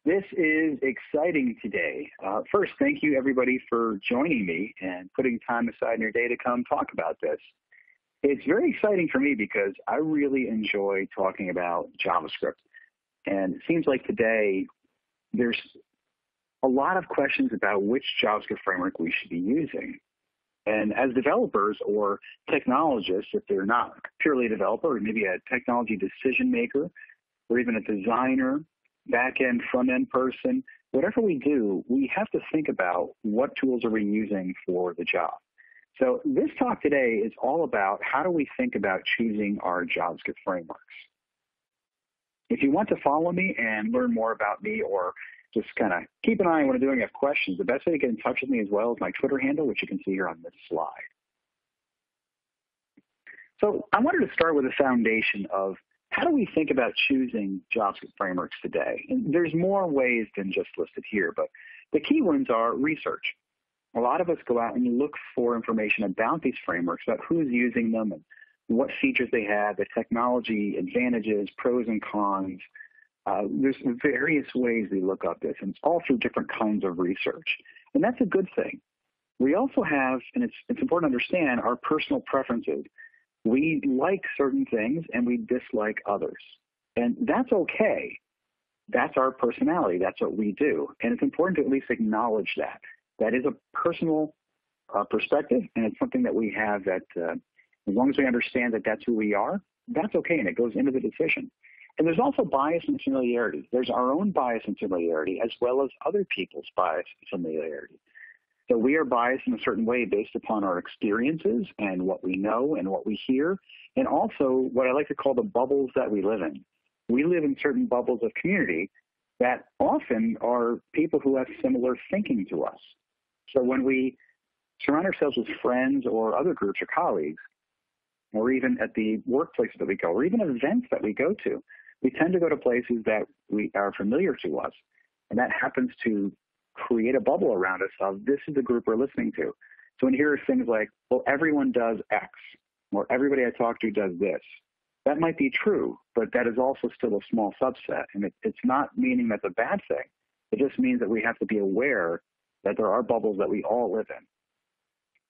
This is exciting today. First, thank you everybody for joining me and putting time aside in your day to come talk about this. It's very exciting for me because I really enjoy talking about JavaScript. And it seems like today there's a lot of questions about which JavaScript framework we should be using. And as developers or technologists, if they're not purely a developer, or maybe a technology decision maker, or even a designer, back-end, front-end person, whatever we do, we have to think about what tools are we using for the job. So this talk today is all about how do we think about choosing our JavaScript frameworks. If you want to follow me and learn more about me or just kind of keep an eye on what I'm doing, have questions, the best way to get in touch with me as well is my Twitter handle, which you can see here on this slide. So I wanted to start with a foundation of how do we think about choosing JavaScript frameworks today? And there's more ways than just listed here, but the key ones are research. A lot of us go out and look for information about these frameworks, about who's using them and what features they have, the technology advantages, pros and cons. There's various ways we look up this, and it's all through different kinds of research. And that's a good thing. We also have, and it's important to understand, our personal preferences. We like certain things and we dislike others. And that's okay. That's our personality. That's what we do. And it's important to at least acknowledge that. That is a personal perspective, and it's something that we have that as long as we understand that that's who we are, that's okay, and it goes into the decision. And there's also bias and familiarity. There's our own bias and familiarity as well as other people's bias and familiarity. So we are biased in a certain way based upon our experiences and what we know and what we hear, and also what I like to call the bubbles that we live in. We live in certain bubbles of community that often are people who have similar thinking to us. So when we surround ourselves with friends or other groups or colleagues, or even at the workplaces that we go, or even events that we go to, we tend to go to places that we are familiar to us, and that happens to create a bubble around us of this is the group we're listening to. So when you hear things like, well, everyone does X, or everybody I talk to does this, that might be true, but that is also still a small subset, and it's not meaning that's a bad thing. It just means that we have to be aware that there are bubbles that we all live in.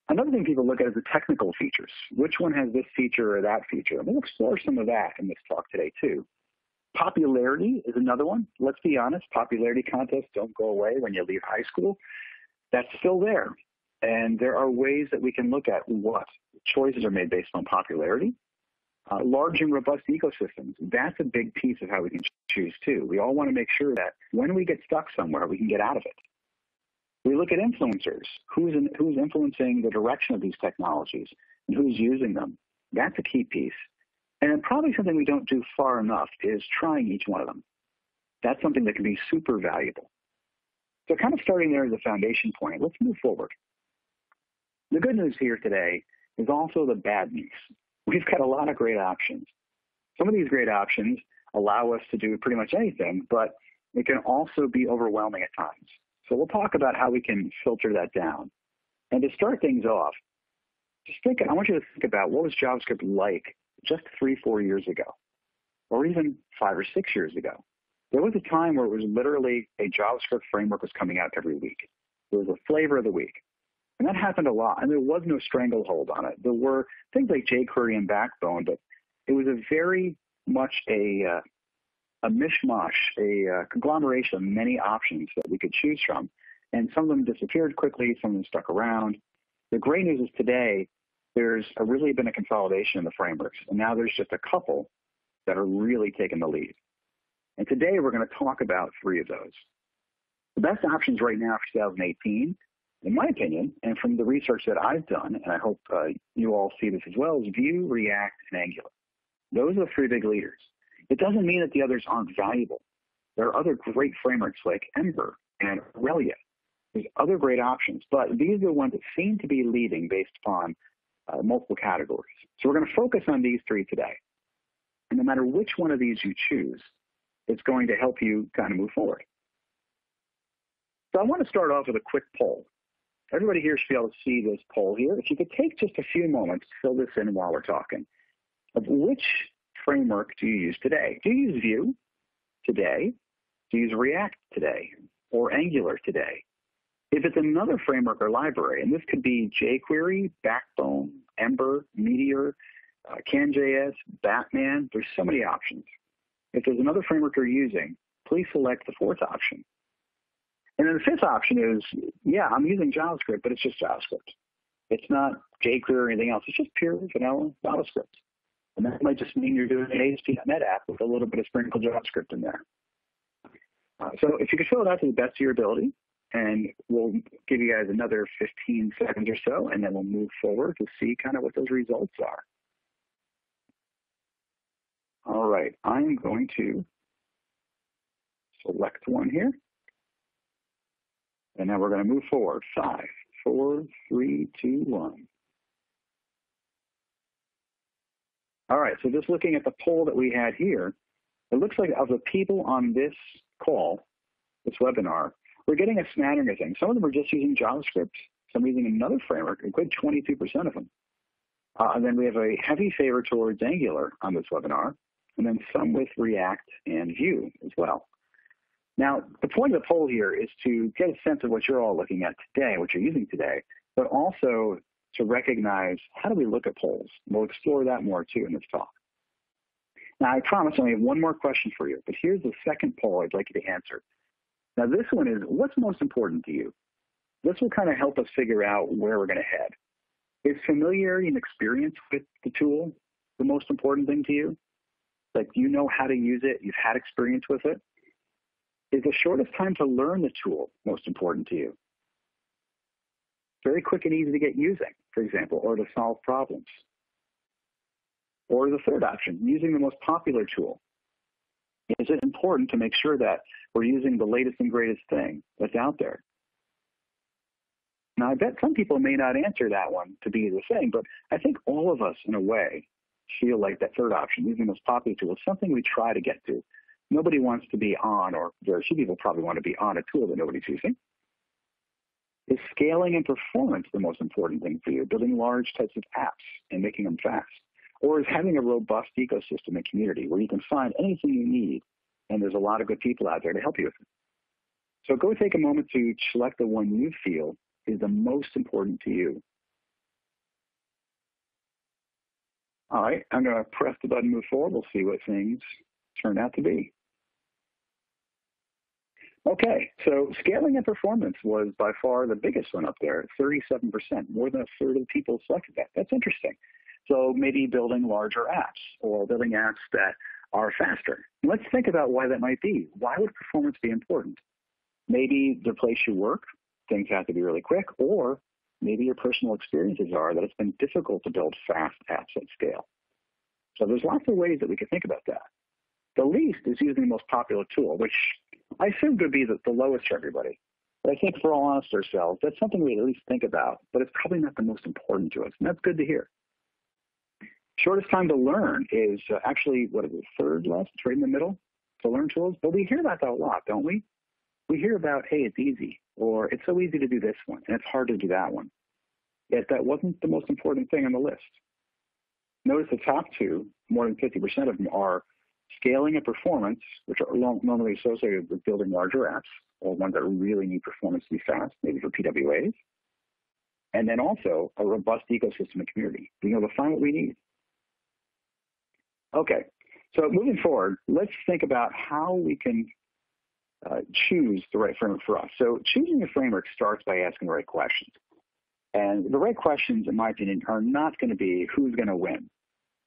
Another thing people look at is the technical features. Which one has this feature or that feature? And we'll explore some of that in this talk today, too. Popularity is another one. Let's be honest, popularity contests don't go away when you leave high school. That's still there. And there are ways that we can look at what choices are made based on popularity. Large and robust ecosystems, that's a big piece of how we can choose, too. We all want to make sure that when we get stuck somewhere, we can get out of it. We look at influencers. Who's influencing the direction of these technologies and who's using them? That's a key piece. And probably something we don't do far enough is trying each one of them. That's something that can be super valuable. So kind of starting there as a foundation point, let's move forward. The good news here today is also the bad news. We've got a lot of great options. Some of these great options allow us to do pretty much anything, but it can also be overwhelming at times. So we'll talk about how we can filter that down. And to start things off, I want you to think about what was JavaScript like just 3-4 years ago, or even 5 or 6 years ago. There was a time where it was literally a JavaScript framework was coming out every week. It was a flavor of the week. And that happened a lot, and there was no stranglehold on it. There were things like jQuery and Backbone, but it was a very much a mishmash, a conglomeration of many options that we could choose from. And some of them disappeared quickly, some of them stuck around. The great news is today, there's really been a consolidation in the frameworks, and now there's just a couple that are really taking the lead. And today we're going to talk about 3 of those. The best options right now for 2018, in my opinion, and from the research that I've done, and I hope you all see this as well, is Vue, React, and Angular. Those are the 3 big leaders. It doesn't mean that the others aren't valuable. There are other great frameworks like Ember and Aurelia. There's other great options, but these are the ones that seem to be leading based upon multiple categories. So we're going to focus on these 3 today. And no matter which one of these you choose, it's going to help you kind of move forward. So I want to start off with a quick poll. Everybody here should be able to see this poll here. If you could take just a few moments to fill this in while we're talking. Of which framework do you use today? Do you use Vue today? to use React today or Angular today. If it's another framework or library, and this could be jQuery, Backbone, Ember, Meteor, CanJS, Batman, there's so many options. If there's another framework you're using, please select the fourth option. And then the fifth option is, yeah, I'm using JavaScript, but it's just JavaScript. It's not jQuery or anything else. It's just pure vanilla JavaScript. And that might just mean you're doing an ASP.NET app with a little bit of sprinkled JavaScript in there. So if you could fill it out to the best of your ability, and we'll give you guys another 15 seconds or so, and then we'll move forward to see kind of what those results are. All right, I'm going to select one here. And now we're going to move forward. 5, 4, 3, 2, 1. All right, so just looking at the poll that we had here, it looks like of the people on this call, this webinar, we're getting a smattering of things. Some of them are just using JavaScript. Some are using another framework, a good 22% of them. And then we have a heavy favor towards Angular on this webinar, and then some with React and Vue as well. Now, the point of the poll here is to get a sense of what you're all looking at today, what you're using today, but also to recognize how do we look at polls. We'll explore that more, too, in this talk. Now, I promise I only have one more question for you, but here's the second poll I'd like you to answer. Now, this one is, what's most important to you? This will kind of help us figure out where we're going to head. Is familiarity and experience with the tool the most important thing to you? Like, you know how to use it, you've had experience with it? Is the shortest time to learn the tool most important to you? Very quick and easy to get using, for example, or to solve problems. Or the third option, using the most popular tool. Is it important to make sure that we're using the latest and greatest thing that's out there? Now, I bet some people may not answer that one to be the same, but I think all of us, in a way, feel like that third option, using the most popular tool, is something we try to get to. Nobody wants to be on, or very few people probably want to be on a tool that nobody's using. Is scaling and performance the most important thing for you, building large types of apps and making them fast? Or is having a robust ecosystem and community where you can find anything you need, and there's a lot of good people out there to help you with it? So go take a moment to select the one you feel is the most important to you. All right, I'm going to press the button, move forward. We'll see what things turn out to be. Okay, so scaling and performance was by far the biggest one up there, 37%. More than a third of the people selected that. That's interesting. So maybe building larger apps or building apps that are faster. Let's think about why that might be. Why would performance be important? Maybe the place you work, things have to be really quick, or maybe your personal experiences are that it's been difficult to build fast apps at scale. So there's lots of ways that we could think about that. The least is using the most popular tool, which I assume could be the lowest for everybody. But I think for all honest ourselves, that's something we at least think about, but it's probably not the most important to us, and that's good to hear. Shortest time to learn is actually, what is it, third left, it's right in the middle to learn tools. But we hear about that a lot, don't we? We hear about, hey, it's easy, or it's so easy to do this one, and it's hard to do that one. Yet that wasn't the most important thing on the list. Notice the top two, more than 50% of them are scaling and performance, which are normally associated with building larger apps, or ones that really need performance to be fast, maybe for PWAs. And then also a robust ecosystem and community, being able to find what we need. Okay, so moving forward, let's think about how we can choose the right framework for us. So choosing a framework starts by asking the right questions. And the right questions, in my opinion, are not going to be who's going to win,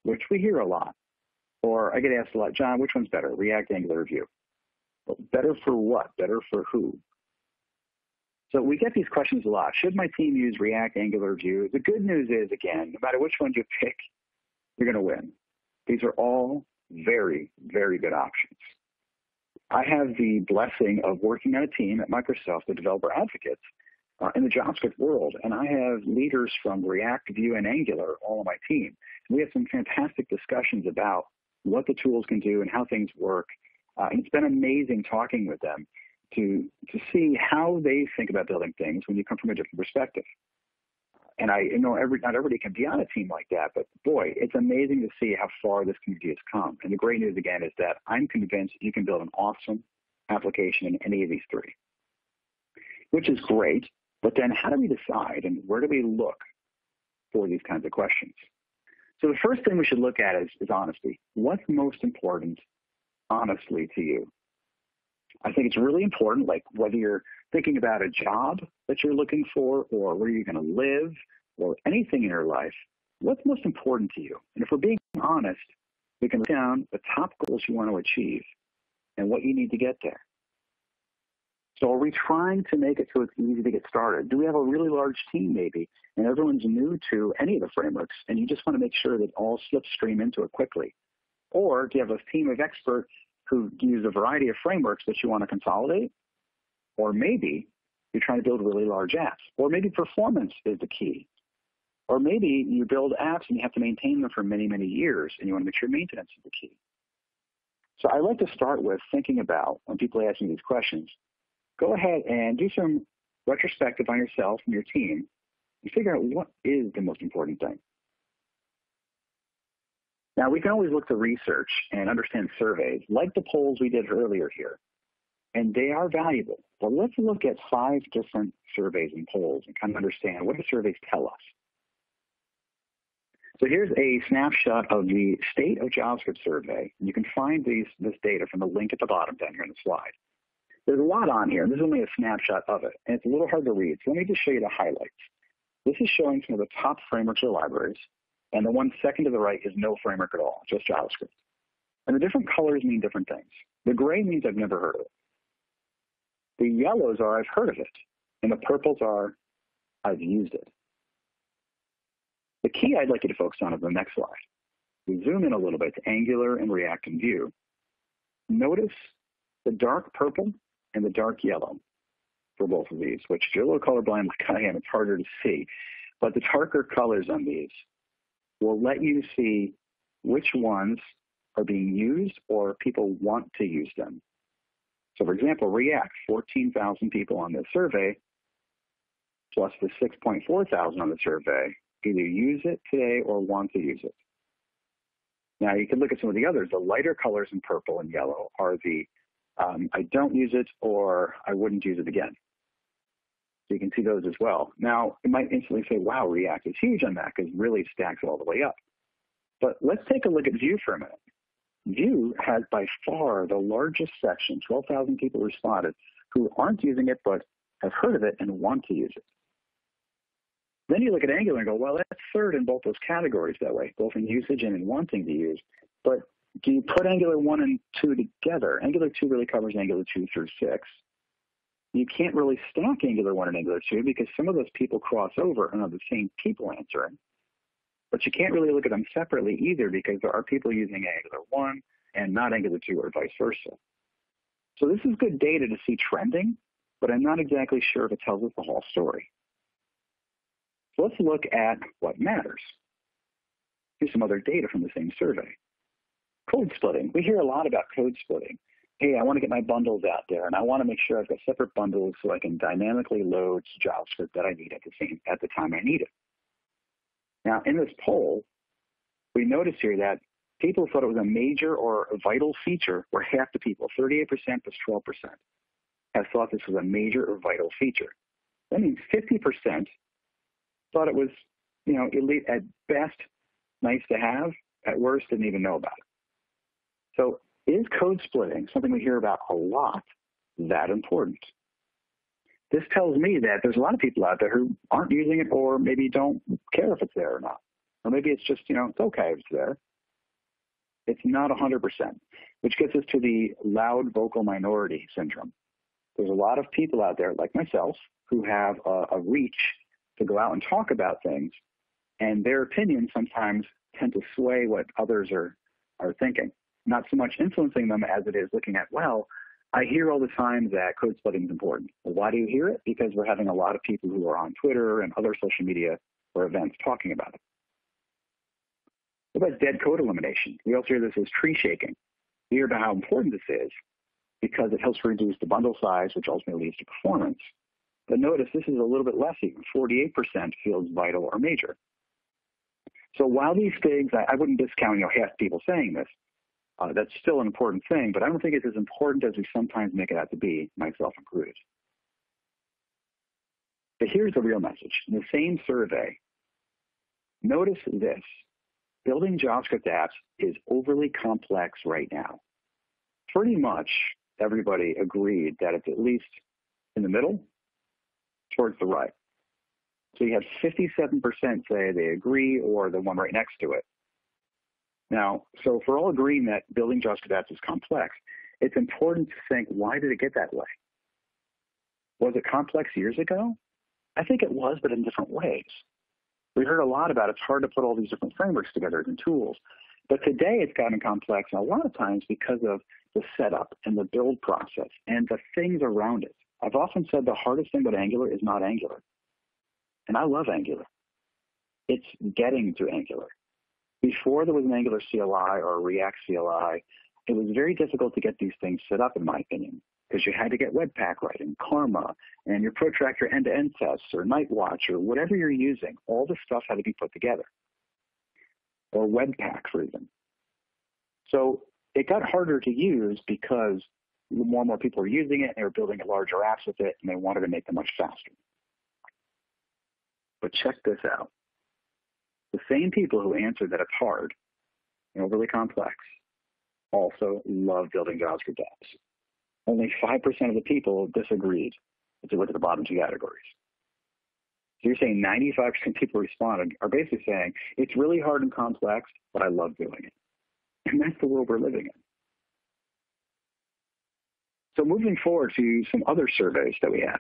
which we hear a lot. Or I get asked a lot, John, which one's better, React, Angular, Vue? Well, better for what? Better for who? So we get these questions a lot. Should my team use React, Angular, Vue? The good news is, again, no matter which one you pick, you're going to win. These are all very, very good options. I have the blessing of working on a team at Microsoft, the developer advocates, in the JavaScript world, and I have leaders from React, Vue, and Angular all on my team. And we have some fantastic discussions about what the tools can do and how things work. And it's been amazing talking with them to see how they think about building things when you come from a different perspective. And I know not everybody can be on a team like that, but boy, it's amazing to see how far this community has come. And the great news, again, is that I'm convinced you can build an awesome application in any of these three, which is great. But then how do we decide and where do we look for these kinds of questions? So the first thing we should look at is honesty. What's most important, honestly, to you? I think it's really important, like whether you're thinking about a job that you're looking for or where you're going to live or anything in your life, what's most important to you? And if we're being honest, we can write down the top goals you want to achieve and what you need to get there. So are we trying to make it so it's easy to get started? Do we have a really large team maybe, and everyone's new to any of the frameworks, and you just want to make sure that all slipstream into it quickly? Or do you have a team of experts who use a variety of frameworks that you want to consolidate? Or maybe you're trying to build really large apps. Or maybe performance is the key. Or maybe you build apps and you have to maintain them for many, many years, and you want to make sure maintenance is the key. So I like to start with thinking about, when people ask me these questions, go ahead and do some retrospective on yourself and your team and figure out what is the most important thing. Now, we can always look to research and understand surveys, like the polls we did earlier here, and they are valuable. But let's look at 5 different surveys and polls and kind of understand what the surveys tell us. So here's a snapshot of the State of JavaScript survey. You can find this data from the link at the bottom down here on the slide. There's a lot on here. This is only a snapshot of it, and it's a little hard to read. So let me just show you the highlights. This is showing some of the top frameworks or libraries, and the one second to the right is no framework at all, just JavaScript. And the different colors mean different things. The gray means I've never heard of it. The yellows are I've heard of it, and the purples are I've used it. The key I'd like you to focus on is the next slide. We zoom in a little bit to Angular and React and Vue. Notice the dark purple and the dark yellow for both of these, which if you're a little colorblind like I am, it's harder to see. But the darker colors on these will let you see which ones are being used or people want to use them. So for example, React, 14,000 people on this survey, plus the 6.4 thousand on the survey, either use it today or want to use it. Now you can look at some of the others. The lighter colors in purple and yellow are the I don't use it or I wouldn't use it again. So you can see those as well. Now, it might instantly say, wow, React is huge on that because it really stacks it all the way up. But let's take a look at Vue for a minute. Vue has by far the largest section, 12,000 people responded, who aren't using it but have heard of it and want to use it. Then you look at Angular and go, well, that's third in both those categories that way, both in usage and in wanting to use. But do you put Angular 1 and 2 together? Angular 2 really covers Angular 2 through 6. You can't really stack Angular 1 and Angular 2 because some of those people cross over and are the same people answering. But you can't really look at them separately either because there are people using Angular 1 and not Angular 2 or vice versa. So this is good data to see trending, but I'm not exactly sure if it tells us the whole story. So let's look at what matters. Here's some other data from the same survey. Code splitting. We hear a lot about code splitting. Hey, I want to get my bundles out there, and I want to make sure I've got separate bundles so I can dynamically load JavaScript that I need at the time I need it. Now, in this poll, we notice here that people thought it was a major or a vital feature, where half the people, 38% plus 12%, have thought this was a major or vital feature. That means 50% thought it was, elite at best, nice to have, at worst, didn't even know about it. So is code splitting, something we hear about a lot, that important? This tells me that there's a lot of people out there who aren't using it or maybe don't care if it's there or not. Or maybe it's just, it's okay if it's there. It's not 100%, which gets us to the loud vocal minority syndrome. There's a lot of people out there, like myself, who have a reach to go out and talk about things, and their opinions sometimes tend to sway what others are thinking. Not so much influencing them as it is looking at, well, I hear all the time that code splitting is important. Well, why do you hear it? Because we're having a lot of people who are on Twitter and other social media or events talking about it. What about dead code elimination? We also hear this as tree shaking. We hear about how important this is because it helps reduce the bundle size, which ultimately leads to performance. But notice this is a little bit less even. 48% feels vital or major. So while these things, I wouldn't discount half the people saying this, That's still an important thing, but I don't think it's as important as we sometimes make it out to be, myself included. But here's the real message. In the same survey, notice this. Building JavaScript apps is overly complex right now. Pretty much everybody agreed that it's at least in the middle, towards the right. So you have 57% say they agree, or the one right next to it. Now, so if we're all agreeing that building JavaScript apps is complex, it's important to think, why did it get that way? Was it complex years ago? I think it was, but in different ways. We heard a lot about it's hard to put all these different frameworks together and tools. But today it's gotten complex a lot of times because of the setup and the build process and the things around it. I've often said the hardest thing about Angular is not Angular. And I love Angular. It's getting to Angular. Before there was an Angular CLI or a React CLI, it was very difficult to get these things set up, in my opinion, because you had to get Webpack right and Karma and your protractor end-to-end tests or Nightwatch or whatever you're using. All this stuff had to be put together. Or Webpack for even. So it got harder to use because more and more people were using it, and they were building larger apps with it, and they wanted to make them much faster. But check this out. The same people who answered that it's hard and overly complex also love building JavaScript apps. Only 5% of the people disagreed if you look at the bottom two categories. So you're saying 95% of people responded are basically saying, it's really hard and complex, but I love doing it. And that's the world we're living in. So moving forward to some other surveys that we had.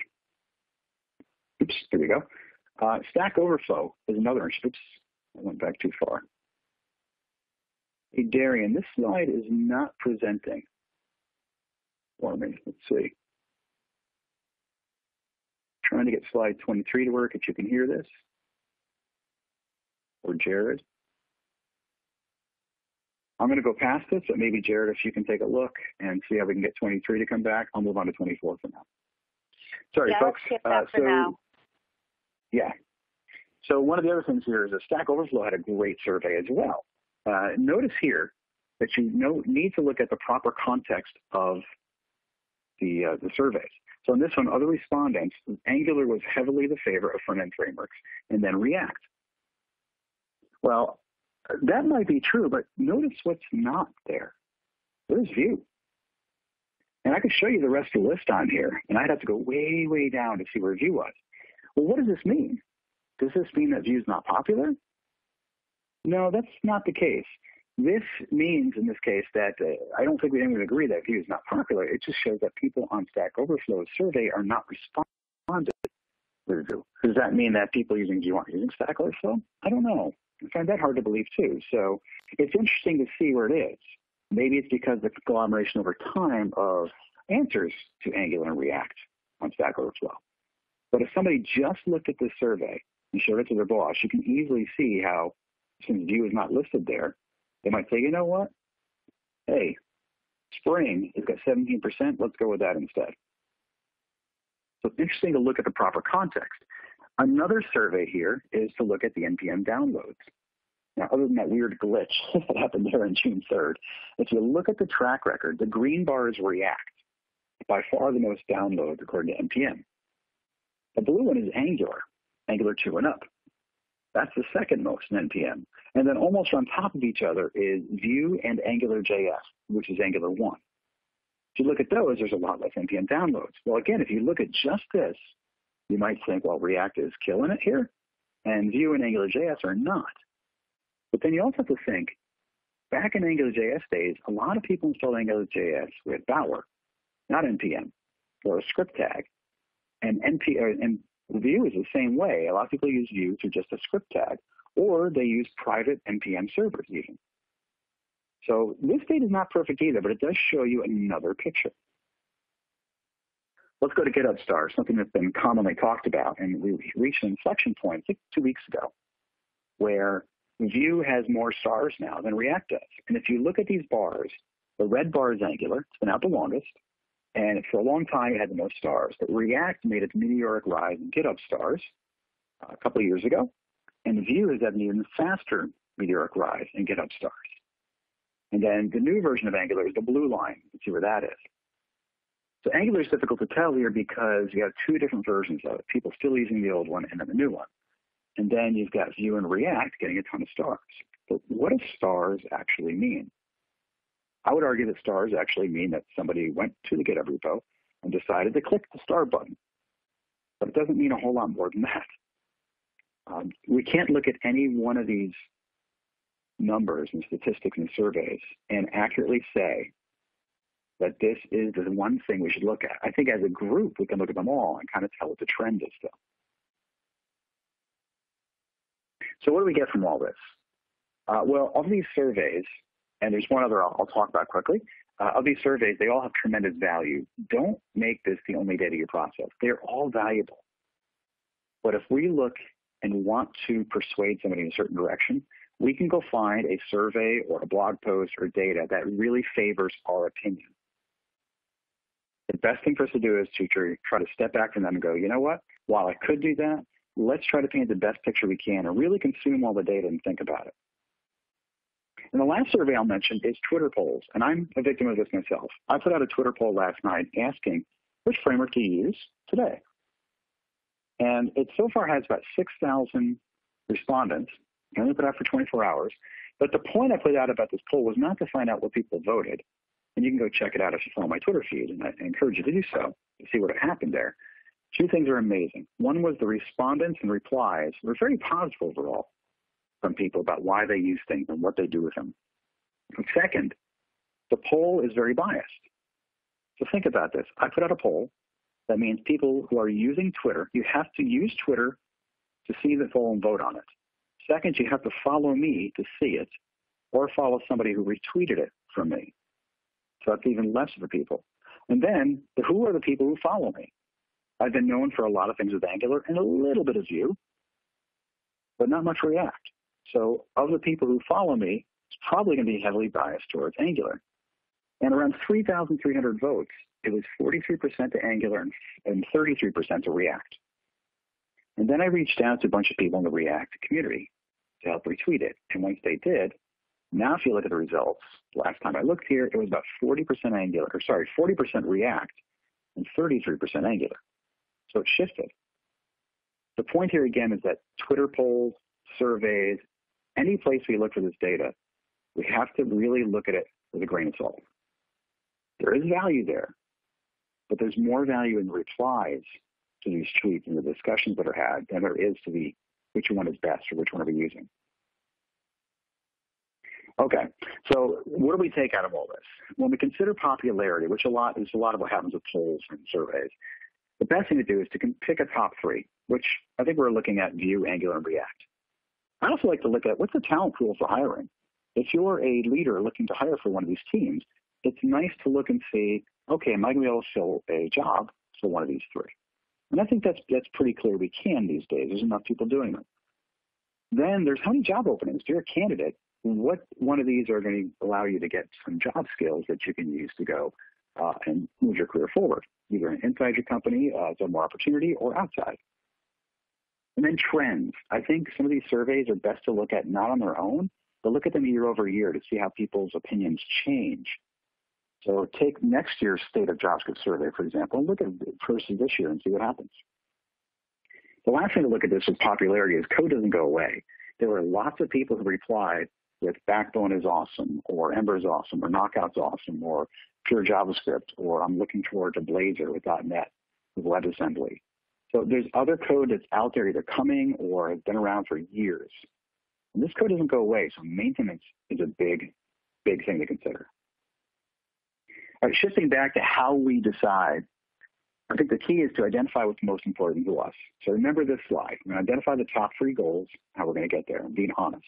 Oops, here we go. Stack Overflow is another. Oops, I went back too far. Hey, Darian, this slide is not presenting for me. Let's see. Trying to get slide 23 to work, if you can hear this. Or Jared. I'm going to go past this, but maybe Jared, if you can take a look and see how we can get 23 to come back. I'll move on to 24 for now. Sorry, yeah, folks. Let's skip that for now. Yeah. So one of the other things here is that Stack Overflow had a great survey as well. Notice here that you need to look at the proper context of the surveys. So in this one, other respondents, Angular was heavily the favorite of front-end frameworks, and then React. Well, that might be true, but notice what's not there. There's Vue. And I could show you the rest of the list on here, and I'd have to go way, way down to see where Vue was. Well, what does this mean? Does this mean that Vue is not popular? No, that's not the case. This means, in this case, that I don't think we would agree that Vue is not popular. It just shows that people on Stack Overflow's survey are not responding with Vue. Does that mean that people using Vue aren't using Stack Overflow? I don't know. I find that hard to believe, too. So it's interesting to see where it is. Maybe it's because the conglomeration over time of answers to Angular and React on Stack Overflow. But if somebody just looked at this survey and showed it to their boss, you can easily see how, since Vue is not listed there, they might say, you know what? Hey, Spring has got 17%. Let's go with that instead. So it's interesting to look at the proper context. Another survey here is to look at the NPM downloads. Now, other than that weird glitch that happened there on June 3rd, if you look at the track record, the green bar is React, by far the most downloads according to NPM. The blue one is Angular, Angular 2 and up. That's the second most in NPM. And then almost on top of each other is Vue and AngularJS, which is Angular 1. If you look at those, there's a lot less NPM downloads. Well, again, if you look at just this, you might think, well, React is killing it here, and Vue and AngularJS are not. But then you also have to think, back in AngularJS days, a lot of people installed AngularJS with Bower, not NPM, or a script tag. And Vue is the same way. A lot of people use Vue through just a script tag, or they use private NPM servers even. So this data is not perfect either, but it does show you another picture. Let's go to GitHub stars, something that's been commonly talked about, and we reached an inflection point, I think 2 weeks ago, where Vue has more stars now than React does. And if you look at these bars, the red bar is Angular. It's been out the longest. And for a long time, it had the most stars. But React made its meteoric rise in GitHub stars a couple of years ago. And Vue has had an even faster meteoric rise in GitHub stars. And then the new version of Angular is the blue line. You can see where that is. So Angular is difficult to tell here because you have two different versions of it, people still using the old one and then the new one. And then you've got Vue and React getting a ton of stars. But what do stars actually mean? I would argue that stars actually mean that somebody went to the GitHub repo and decided to click the star button. But it doesn't mean a whole lot more than that. We can't look at any one of these numbers and statistics and surveys and accurately say that this is the one thing we should look at. I think as a group, we can look at them all and kind of tell what the trend is still. So what do we get from all this? Well, of these surveys, and there's one other I'll talk about quickly, of these surveys, they all have tremendous value. Don't make this the only data you process. They're all valuable. But if we look and want to persuade somebody in a certain direction, we can go find a survey or a blog post or data that really favors our opinion. The best thing for us to do is to try to step back from them and go, you know what, while I could do that, let's try to paint the best picture we can and really consume all the data and think about it. And the last survey I'll mention is Twitter polls, and I'm a victim of this myself. I put out a Twitter poll last night asking, which framework do you use today? And it so far has about 6,000 respondents. I only put out for 24 hours. But the point I put out about this poll was not to find out what people voted. And you can go check it out if you follow my Twitter feed, and I encourage you to do so to see what happened there. Two things are amazing. One was the respondents and replies were very positive overall from people about why they use things and what they do with them. And second, the poll is very biased. So think about this. I put out a poll. That means people who are using Twitter, you have to use Twitter to see the poll and vote on it. Second, you have to follow me to see it or follow somebody who retweeted it from me. So that's even less for people. And then, who are the people who follow me? I've been known for a lot of things with Angular and a little bit of Vue, but not much React. So of the people who follow me, it's probably going to be heavily biased towards Angular. And around 3,300 votes, it was 43% to Angular and 33% to React. And then I reached out to a bunch of people in the React community to help retweet it. And once they did, now if you look at the results, last time I looked here, it was about 40% Angular, 40% React and 33% Angular. So it shifted. The point here again is that Twitter polls, surveys, any place we look for this data, we have to really look at it with a grain of salt. There is value there, but there's more value in the replies to these tweets and the discussions that are had than there is to the which one is best or which one are we using. Okay, so what do we take out of all this? When we consider popularity, which is a lot of what happens with polls and surveys, the best thing to do is to pick a top three, which I think we're looking at Vue, Angular, and React. I also like to look at what's the talent pool for hiring. If you're a leader looking to hire for one of these teams, it's nice to look and see, okay, am I going to be able to fill a job for one of these three? And I think that's pretty clear we can these days. There's enough people doing it. Then there's how many job openings? If you're a candidate, what one of these are going to allow you to get some job skills that you can use to go and move your career forward, either inside your company, so more opportunity, or outside. And then trends. I think some of these surveys are best to look at not on their own, but look at them year over year to see how people's opinions change. So take next year's State of JavaScript survey, for example, and look at it versus this year and see what happens. The last thing to look at this with popularity is code doesn't go away. There were lots of people who replied with Backbone is awesome, or Ember is awesome, or Knockout's awesome, or pure JavaScript, or I'm looking forward to Blazor with .NET, with WebAssembly. So there's other code that's out there either coming or has been around for years. And this code doesn't go away, so maintenance is a big, big thing to consider. All right, shifting back to how we decide, I think the key is to identify what's most important to us. So remember this slide. We're going to identify the top three goals, how we're going to get there, and being honest.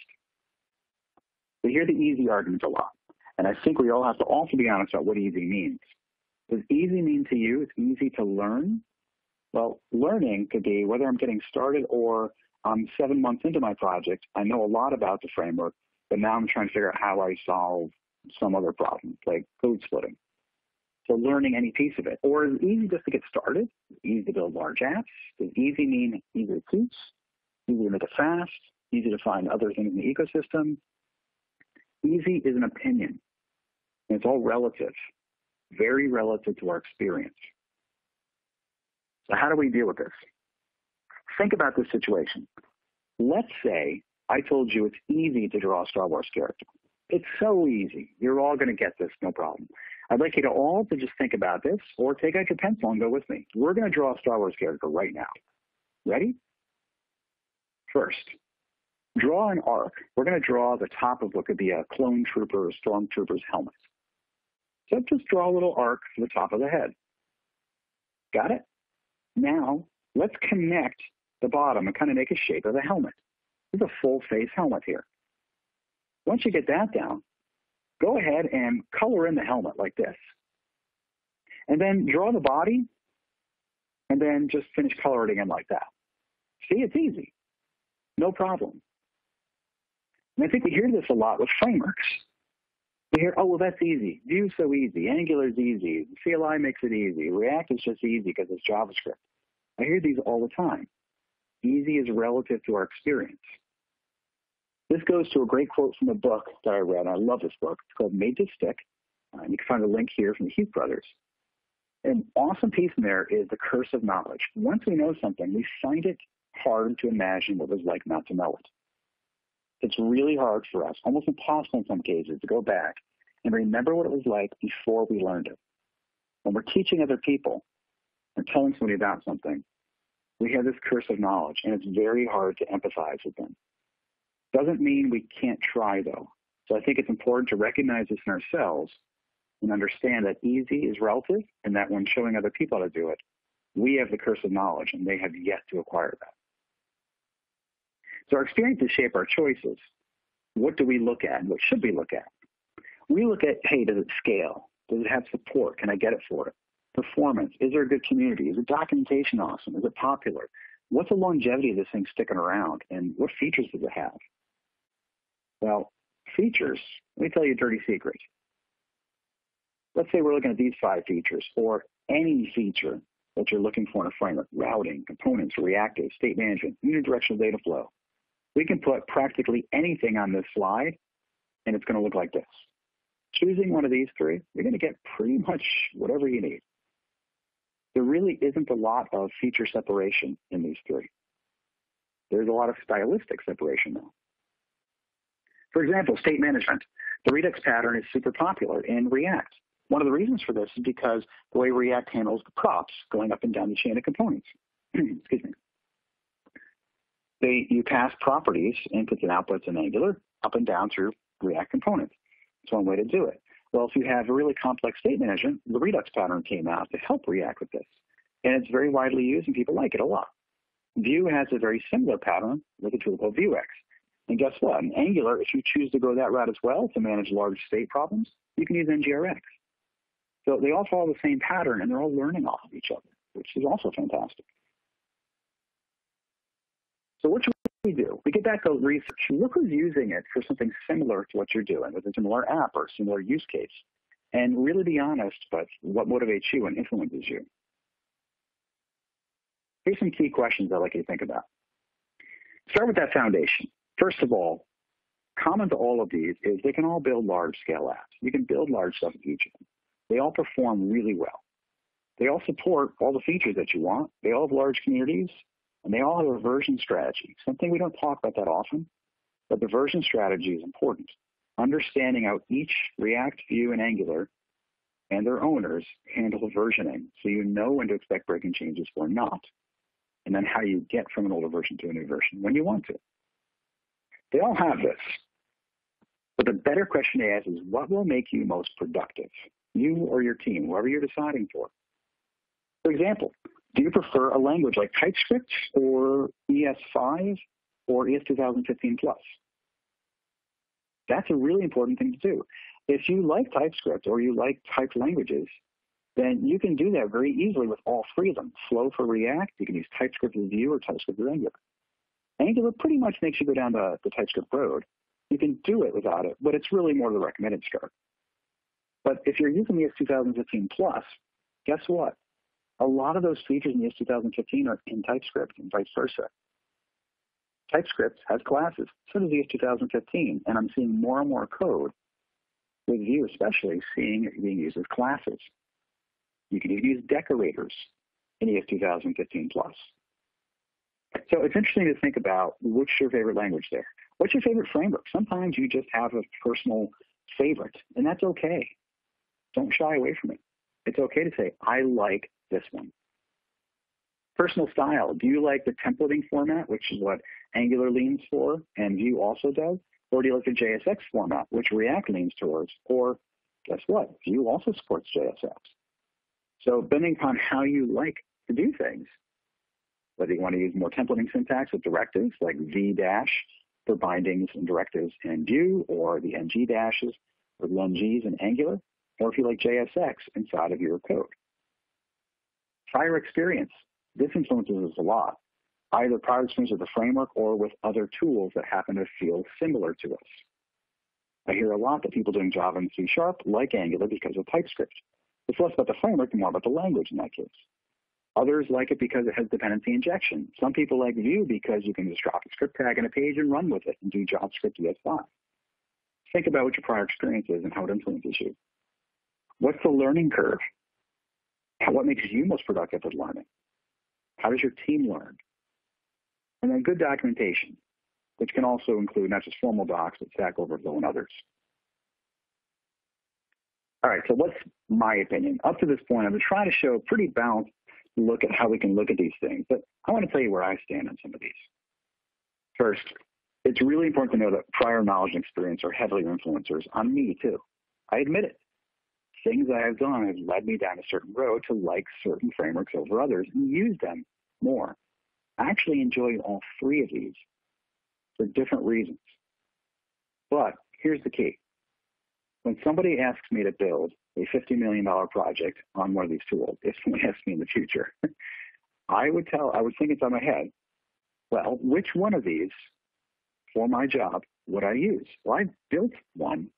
We hear the easy arguments a lot, and I think we all have to also be honest about what easy means. Does easy mean to you it's easy to learn? Well, learning could be whether I'm getting started or I'm 7 months into my project. I know a lot about the framework, but now I'm trying to figure out how I solve some other problem, like code splitting. So learning any piece of it. Or is it easy just to get started? Easy to build large apps? Does easy mean easy to teach? Easy to make it fast? Easy to find other things in the ecosystem? Easy is an opinion. And it's all relative, very relative to our experience. So how do we deal with this? Think about this situation. Let's say I told you it's easy to draw a Star Wars character. It's so easy. You're all going to get this, no problem. I'd like you to all to just think about this, or take out your pencil and go with me. We're going to draw a Star Wars character right now. Ready? First, draw an arc. We're going to draw the top of what could be a clone trooper or stormtrooper's helmet. So just draw a little arc to the top of the head. Got it? Now, let's connect the bottom and kind of make a shape of a helmet. There's a full face helmet here. Once you get that down, go ahead and color in the helmet like this. And then draw the body, and then just finish coloring it in like that. See, it's easy. No problem. And I think we hear this a lot with frameworks. We hear, oh, well, that's easy. Vue's so easy. Angular's easy. CLI makes it easy. React is just easy because it's JavaScript. I hear these all the time. Easy is relative to our experience. This goes to a great quote from a book that I read. I love this book. It's called Made to Stick. You can find a link here from the Heath Brothers. An awesome piece in there is the curse of knowledge. Once we know something, we find it hard to imagine what it was like not to know it. It's really hard for us, almost impossible in some cases, to go back and remember what it was like before we learned it. When we're teaching other people or telling somebody about something, we have this curse of knowledge, and it's very hard to empathize with them. Doesn't mean we can't try, though. So I think it's important to recognize this in ourselves and understand that easy is relative, and that when showing other people how to do it, we have the curse of knowledge, and they have yet to acquire that. So our experiences shape our choices. What do we look at, and what should we look at? We look at, hey, does it scale? Does it have support? Can I get it for it? Performance. Is there a good community? Is the documentation awesome? Is it popular? What's the longevity of this thing sticking around? And what features does it have? Well, features, let me tell you a dirty secret. Let's say we're looking at these 5 features, or any feature that you're looking for in a framework: routing, components, reactive, state management, unidirectional data flow. We can put practically anything on this slide, and it's going to look like this. Choosing one of these 3, you're going to get pretty much whatever you need. There really isn't a lot of feature separation in these 3. There's a lot of stylistic separation, though. For example, state management. The Redux pattern is super popular in React. One of the reasons for this is because the way React handles the props going up and down the chain of components. Excuse me. You pass properties, inputs and outputs in Angular, up and down through React components. It's one way to do it. Well, if you have a really complex state management, the Redux pattern came out to help React with this. And it's very widely used, and people like it a lot. Vue has a very similar pattern with a tool called Vuex. And guess what? In Angular, if you choose to go that route as well to manage large state problems, you can use NGRX. So they all follow the same pattern, and they're all learning off of each other, which is also fantastic. So what should we do? We get back to research. Look who's using it for something similar to what you're doing, with a similar app or similar use case. And really be honest about what motivates you and influences you. Here's some key questions I'd like you to think about. Start with that foundation. First of all, common to all of these is they can all build large-scale apps. You can build large stuff with each of them. They all perform really well. They all support all the features that you want. They all have large communities, and they all have a version strategy, something we don't talk about that often, but the version strategy is important. Understanding how each React, Vue, and Angular and their owners handle versioning, so you know when to expect breaking changes or not, and then how you get from an older version to a new version when you want to. They all have this. But the better question to ask is, what will make you most productive? You or your team, whoever you're deciding for. For example, do you prefer a language like TypeScript or ES5 or ES 2015 Plus? That's a really important thing to do. If you like TypeScript or you like typed languages, then you can do that very easily with all 3 of them. Flow for React, you can use TypeScript with Vue or TypeScript with Angular. Angular pretty much makes you go down the TypeScript road. You can do it without it, but it's really more the recommended start. But if you're using ES 2015 Plus, guess what? A lot of those features in ES 2015 are in TypeScript and vice versa. TypeScript has classes. So does ES 2015. And I'm seeing more and more code with Vue especially, seeing it being used as classes. You can even use decorators in ES 2015 plus. So it's interesting to think about what's your favorite language there. What's your favorite framework? Sometimes you just have a personal favorite, and that's okay. Don't shy away from it. It's okay to say, I like this one. Personal style. Do you like the templating format, which is what Angular leans for and Vue also does? Or do you like the JSX format, which React leans towards? Or guess what? Vue also supports JSX. So depending upon how you like to do things, whether you want to use more templating syntax with directives like V- for bindings and directives in Vue, or the NG dashes or the NGs in Angular, or if you like JSX inside of your code. Prior experience. This influences us a lot, either prior experience with the framework or with other tools that happen to feel similar to us. I hear a lot that people doing Java and C# like Angular because of TypeScript. It's less about the framework and more about the language in that case. Others like it because it has dependency injection. Some people like Vue because you can just drop a script tag on a page and run with it and do JavaScript ES5. Think about what your prior experience is and how it influences you. What's the learning curve? What makes you most productive at learning? How does your team learn? And then good documentation, which can also include not just formal docs, but Stack Overflow and others. All right, so what's my opinion? Up to this point, I've been trying to show a pretty balanced look at how we can look at these things, but I want to tell you where I stand on some of these. First, it's really important to know that prior knowledge and experience are heavily influencers on me too. I admit it. Things I have done have led me down a certain road to like certain frameworks over others and use them more. I actually enjoy all three of these for different reasons. But here's the key. When somebody asks me to build a $50 million project on one of these tools, if someone asks me in the future, I would think inside my head, well, which one of these for my job would I use? Well, I built one,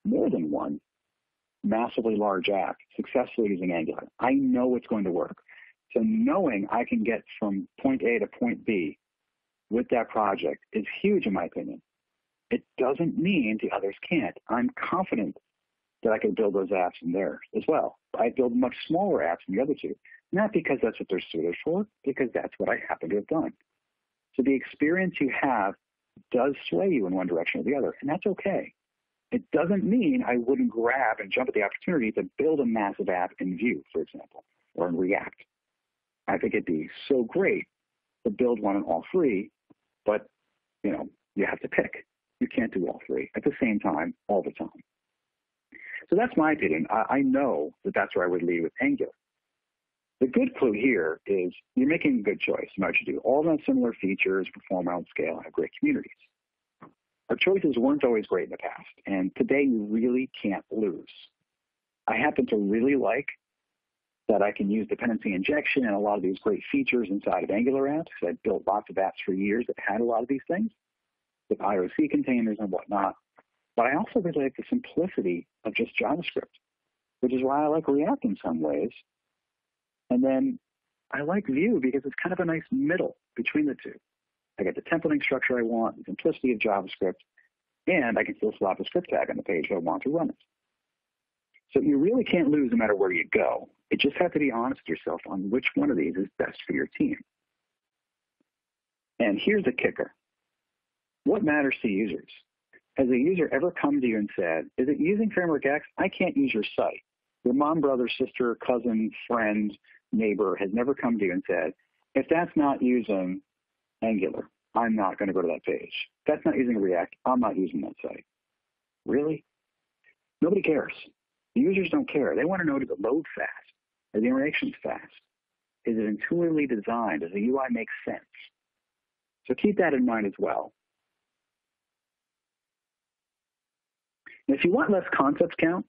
more than one, massively large app successfully using Angular. I know it's going to work. So knowing I can get from point A to point B with that project is huge in my opinion. It doesn't mean the others can't. I'm confident that I could build those apps in there as well. I build much smaller apps in the other two, not because that's what they're suited for, because that's what I happen to have done. So the experience you have does sway you in one direction or the other, and that's okay. It doesn't mean I wouldn't grab and jump at the opportunity to build a massive app in Vue, for example, or in React. I think it'd be so great to build one in all three, but you have to pick. You can't do all three at the same time, all the time. So that's my opinion. I know that that's where I would lead with Angular. The good clue here is you're making a good choice in what you do. All of them have similar features, perform on scale, and have great communities. Our choices weren't always great in the past, and today you really can't lose. I happen to really like that I can use dependency injection and a lot of these great features inside of Angular apps. I've built lots of apps for years that had a lot of these things with IOC containers and whatnot. But I also really like the simplicity of just JavaScript, which is why I like React in some ways. And then I like Vue because it's kind of a nice middle between the two. I get the templating structure I want, the simplicity of JavaScript, and I can still slap a script tag on the page if I want to run it. So you really can't lose no matter where you go. You just have to be honest with yourself on which one of these is best for your team. And here's the kicker. What matters to users? Has a user ever come to you and said, is it using Framework X? I can't use your site. Your mom, brother, sister, cousin, friend, neighbor has never come to you and said, if that's not using Angular, I'm not going to go to that page. If that's not using React, I'm not using that site. Really? Nobody cares. The users don't care. They want to know, does it load fast? Are the interactions fast? Is it intuitively designed? Does the UI make sense? So keep that in mind as well. And if you want less concepts count,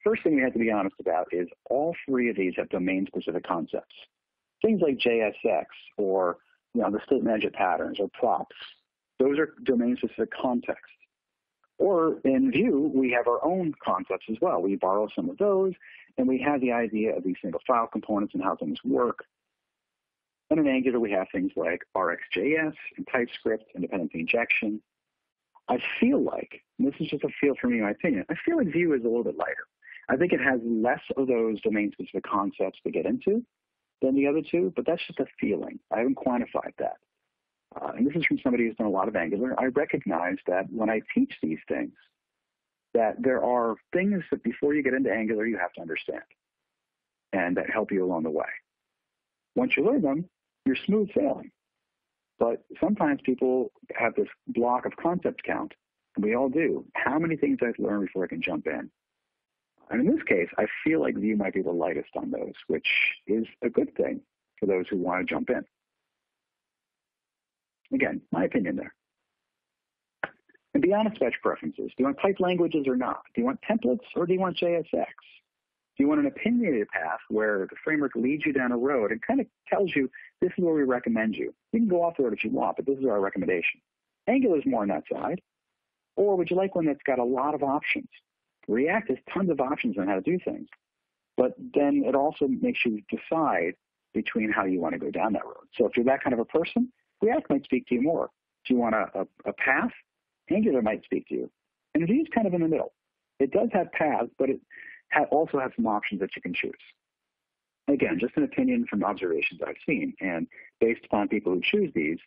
first thing you have to be honest about is all three of these have domain-specific concepts. Things like JSX or the state management patterns or props. Those are domain-specific contexts. Or in Vue, we have our own concepts as well. We borrow some of those, and we have the idea of these single file components and how things work. And in Angular, we have things like RxJS and TypeScript and dependency injection. I feel like, and this is just a feel for me, my opinion, I feel like Vue is a little bit lighter. I think it has less of those domain-specific concepts to get into than the other two, but that's just a feeling. I haven't quantified that. And this is from somebody who's done a lot of Angular. I recognize that when I teach these things, that there are things that before you get into Angular, you have to understand and that help you along the way. Once you learn them, you're smooth sailing. But sometimes people have this block of concept count, and we all do. How many things do I have to learn before I can jump in? And in this case, I feel like Vue might be the lightest on those, which is a good thing for those who want to jump in. Again, my opinion there. And be honest about your preferences. Do you want typed languages or not? Do you want templates or do you want JSX? Do you want an opinionated path where the framework leads you down a road and kind of tells you, this is where we recommend you. You can go off the road if you want, but this is our recommendation. Angular is more on that side. Or would you like one that's got a lot of options? React has tons of options on how to do things, but then it also makes you decide between how you want to go down that road. So if you're that kind of a person, React might speak to you more. Do you want a path? Angular might speak to you. And Vue's kind of in the middle. It does have paths, but it also has some options that you can choose. Again, just an opinion from observations I've seen. And based upon people who choose these,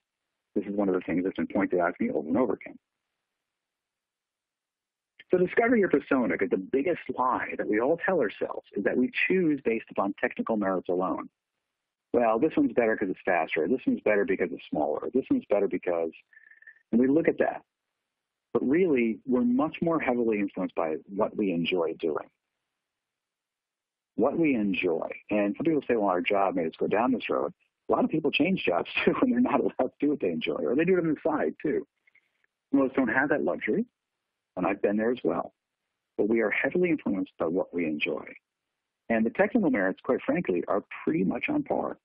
this is one of the things that's been pointed out to me over and over again. So discover your persona, because the biggest lie that we all tell ourselves is that we choose based upon technical merits alone. Well, this one's better because it's faster. This one's better because it's smaller. This one's better because, and we look at that. But really, we're much more heavily influenced by what we enjoy doing. What we enjoy. And some people say, well, our job made us go down this road. A lot of people change jobs, too, when they're not allowed to do what they enjoy, or they do it on the side, too. Most don't have that luxury, and I've been there as well. But we are heavily influenced by what we enjoy. And the technical merits, quite frankly, are pretty much on par.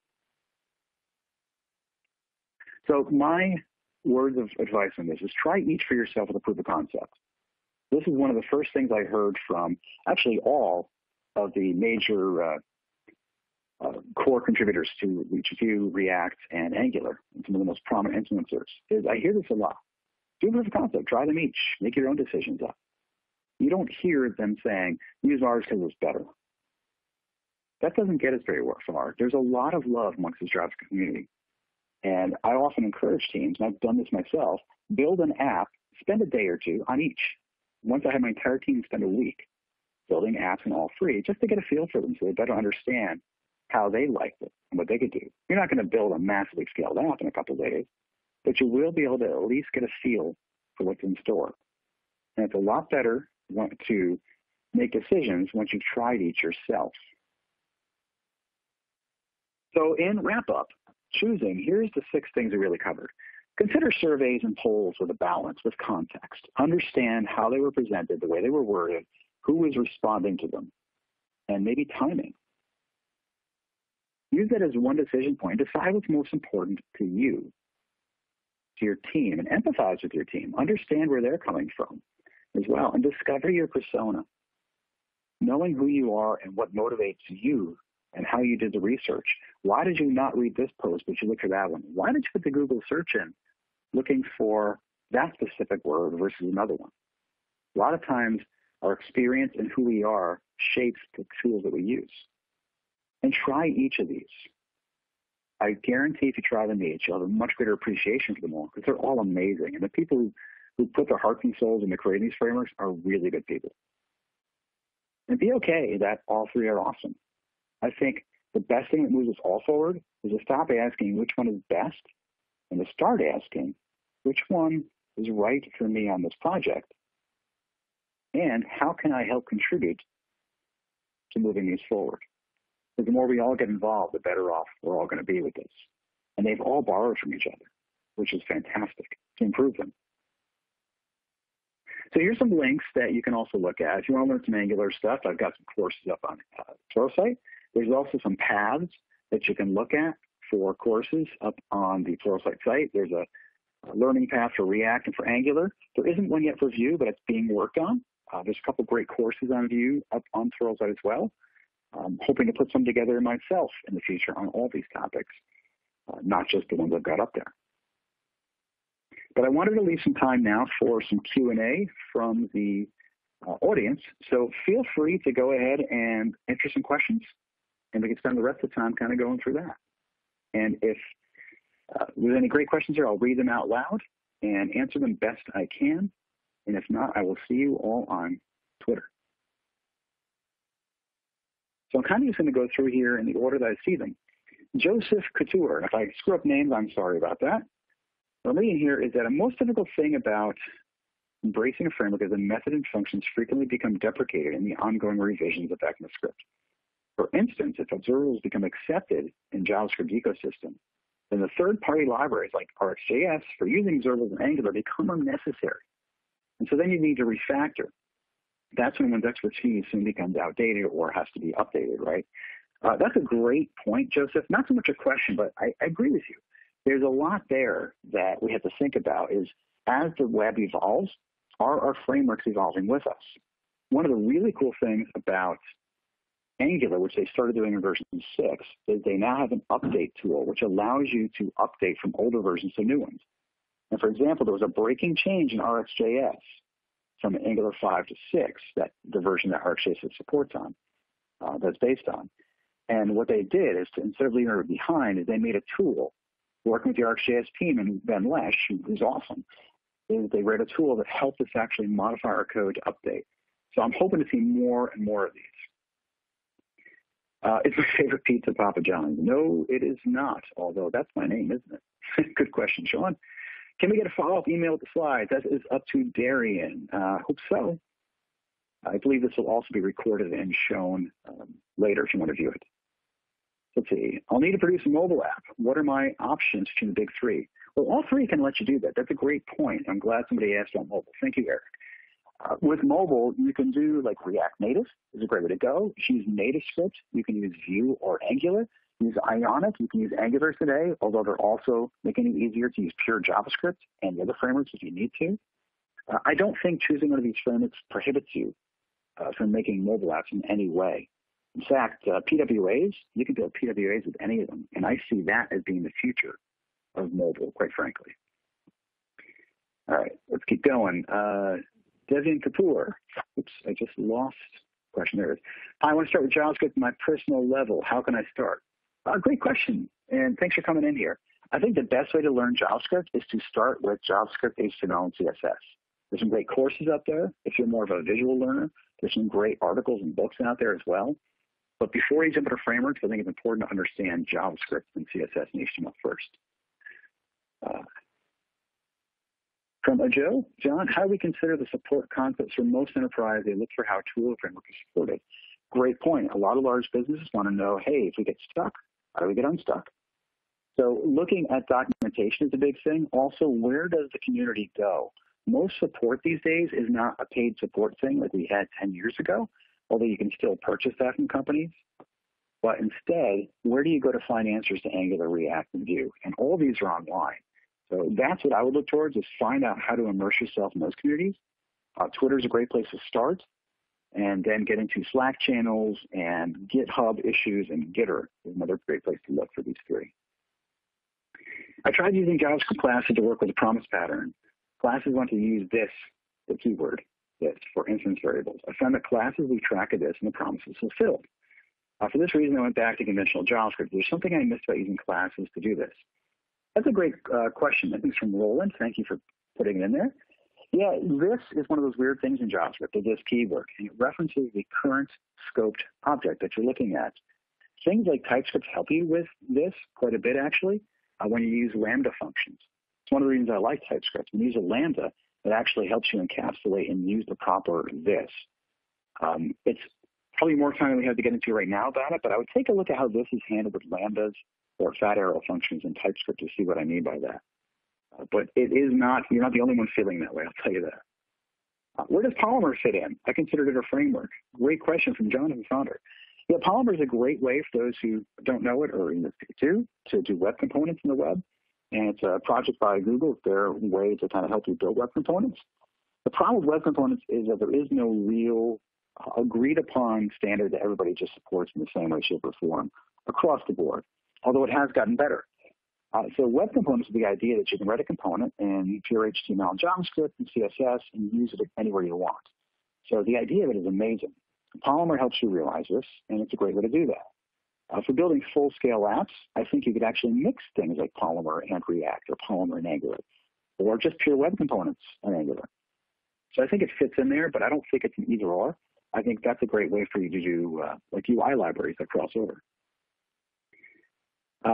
So my words of advice on this is try each for yourself with a proof of concept. This is one of the first things I heard from actually all of the major core contributors to Vue, React, and Angular, and some of the most prominent influencers, is I hear this a lot. Do a proof of concept, try them each, make your own decisions up. You don't hear them saying, use ours because it's better. That doesn't get us very far. There's a lot of love amongst the JavaScript community. And I often encourage teams, and I've done this myself, build an app, spend a day or two on each. Once I had my entire team spend a week building apps in all three, just to get a feel for them so they better understand how they liked it and what they could do. You're not going to build a massively scaled app in a couple of days, but you will be able to at least get a feel for what's in store. And it's a lot better to make decisions once you've tried each yourself. So in wrap-up, choosing, here's the 6 things we really covered. Consider surveys and polls with a balance, with context. Understand how they were presented, the way they were worded, who was responding to them, and maybe timing. Use that as one decision point. Decide what's most important to you, to your team, and empathize with your team. Understand where they're coming from as well, and discover your persona. Knowing who you are and what motivates you and how you did the research. Why did you not read this post, but you looked for that one? Why did you put the Google search in looking for that specific word versus another one? A lot of times, our experience and who we are shapes the tools that we use. And try each of these. I guarantee if you try them each, you'll have a much greater appreciation for them all, because they're all amazing. And the people who put their hearts and souls into creating these frameworks are really good people. And be okay that all 3 are awesome. I think the best thing that moves us all forward is to stop asking which one is best and to start asking which one is right for me on this project and how can I help contribute to moving these forward. Because the more we all get involved, the better off we're all going to be with this. And they've all borrowed from each other, which is fantastic to improve them. So here's some links that you can also look at. If you want to learn some Angular stuff, I've got some courses up on Pluralsight. There's also some paths that you can look at for courses up on the Pluralsight site. There's a learning path for React and for Angular. There isn't one yet for Vue, but it's being worked on. There's a couple great courses on Vue up on Pluralsight as well. I'm hoping to put some together myself in the future on all these topics, not just the ones I've got up there. But I wanted to leave some time now for some Q&A from the audience. So feel free to go ahead and enter some questions, and we can spend the rest of the time kind of going through that. And if there's any great questions here, I'll read them out loud and answer them best I can. And if not, I will see you all on Twitter. So I'm kind of just going to go through here in the order that I see them. Joseph Couture, if I screw up names, I'm sorry about that. What I'm reading here is that a most difficult thing about embracing a framework is the method and functions frequently become deprecated in the ongoing revisions of ECMAScript. For instance, if observables become accepted in JavaScript ecosystem, then the third-party libraries like RxJS for using observables in Angular become unnecessary. And so then you need to refactor. That's when one's expertise soon becomes outdated or has to be updated, right? That's a great point, Joseph. Not so much a question, but I agree with you. There's a lot there that we have to think about is as the web evolves, are our frameworks evolving with us? One of the really cool things about Angular, which they started doing in version 6, is they now have an update tool, which allows you to update from older versions to new ones. And for example, there was a breaking change in RxJS from Angular 5 to 6, that the version that RxJS supports on, that's based on. And what they did is, instead of leaving it behind, is they made a tool, working with the RxJS team and Ben Lesh, who's awesome, is they wrote a tool that helped us actually modify our code to update. So I'm hoping to see more and more of these. It's my favorite pizza, Papa John's. No, it is not, although that's my name, isn't it? Good question, Sean. Can we get a follow-up email with the slides? That is up to Darian. Hope so. I believe this will also be recorded and shown later if you want to view it. Let's see. I'll need to produce a mobile app. What are my options between the big three? Well, all three can let you do that. That's a great point. I'm glad somebody asked on mobile. Thank you, Eric. With mobile, you can do like React Native is a great way to go. You can use NativeScript. You can use Vue or Angular. Use Ionic. You can use Angular today, although they're also making it easier to use pure JavaScript and the other frameworks if you need to. I don't think choosing one of these frameworks prohibits you from making mobile apps in any way. In fact, PWAs, you can build PWAs with any of them, and I see that as being the future of mobile, quite frankly. All right, let's keep going. Devian Kapoor. Oops, I just lost the question. There it is. I want to start with JavaScript at my personal level. How can I start? Great question, and thanks for coming in here. I think the best way to learn JavaScript is to start with JavaScript, HTML, and CSS. There's some great courses out there. If you're more of a visual learner, there's some great articles and books out there as well. But before you jump into frameworks, I think it's important to understand JavaScript and CSS and HTML first. From Joe, John, how do we consider the support concepts for most enterprises? They look for how a tool or framework is supported. Great point. A lot of large businesses want to know, hey, if we get stuck, how do we get unstuck? So looking at documentation is a big thing. Also, where does the community go? Most support these days is not a paid support thing like we had 10 years ago, although you can still purchase that from companies. But instead, where do you go to find answers to Angular, React, and Vue? And all these are online. So that's what I would look towards, is find out how to immerse yourself in those communities. Twitter is a great place to start, and then get into Slack channels and GitHub issues, and Gitter is another great place to look for these three. I tried using JavaScript classes to work with a promise pattern. Classes want to use this, the keyword, this, for instance variables. I found that classes lose track of this and the promise is fulfilled. For this reason, I went back to conventional JavaScript. There's something I missed about using classes to do this. That's a great question. I think it's from Roland. Thank you for putting it in there. Yeah, this is one of those weird things in JavaScript, the this keyword, and it references the current scoped object that you're looking at. Things like TypeScript help you with this quite a bit, actually, when you use Lambda functions. It's one of the reasons I like TypeScript. When you use a Lambda, it actually helps you encapsulate and use the proper this. It's probably more time than we have to get into right now about it, but I would take a look at how this is handled with Lambdas or fat arrow functions in TypeScript to see what I mean by that. But it is not, you're not the only one feeling that way, I'll tell you that. Where does Polymer fit in? I considered it a framework. Great question from Jonathan Founder. Yeah, Polymer is a great way for those who don't know it or to do web components in the web. And it's a project by Google. It's their way to kind of help you build web components. The problem with web components is that there is no real agreed upon standard that everybody just supports in the same way, shape, or form across the board, although it has gotten better. So web components is the idea that you can write a component in pure HTML and JavaScript and CSS and use it anywhere you want. So the idea of it is amazing. Polymer helps you realize this, and it's a great way to do that. For building full-scale apps, I think you could actually mix things like Polymer and React or Polymer and Angular, or just pure web components and Angular. So I think it fits in there, but I don't think it's an either-or. I think that's a great way for you to do like UI libraries that cross over.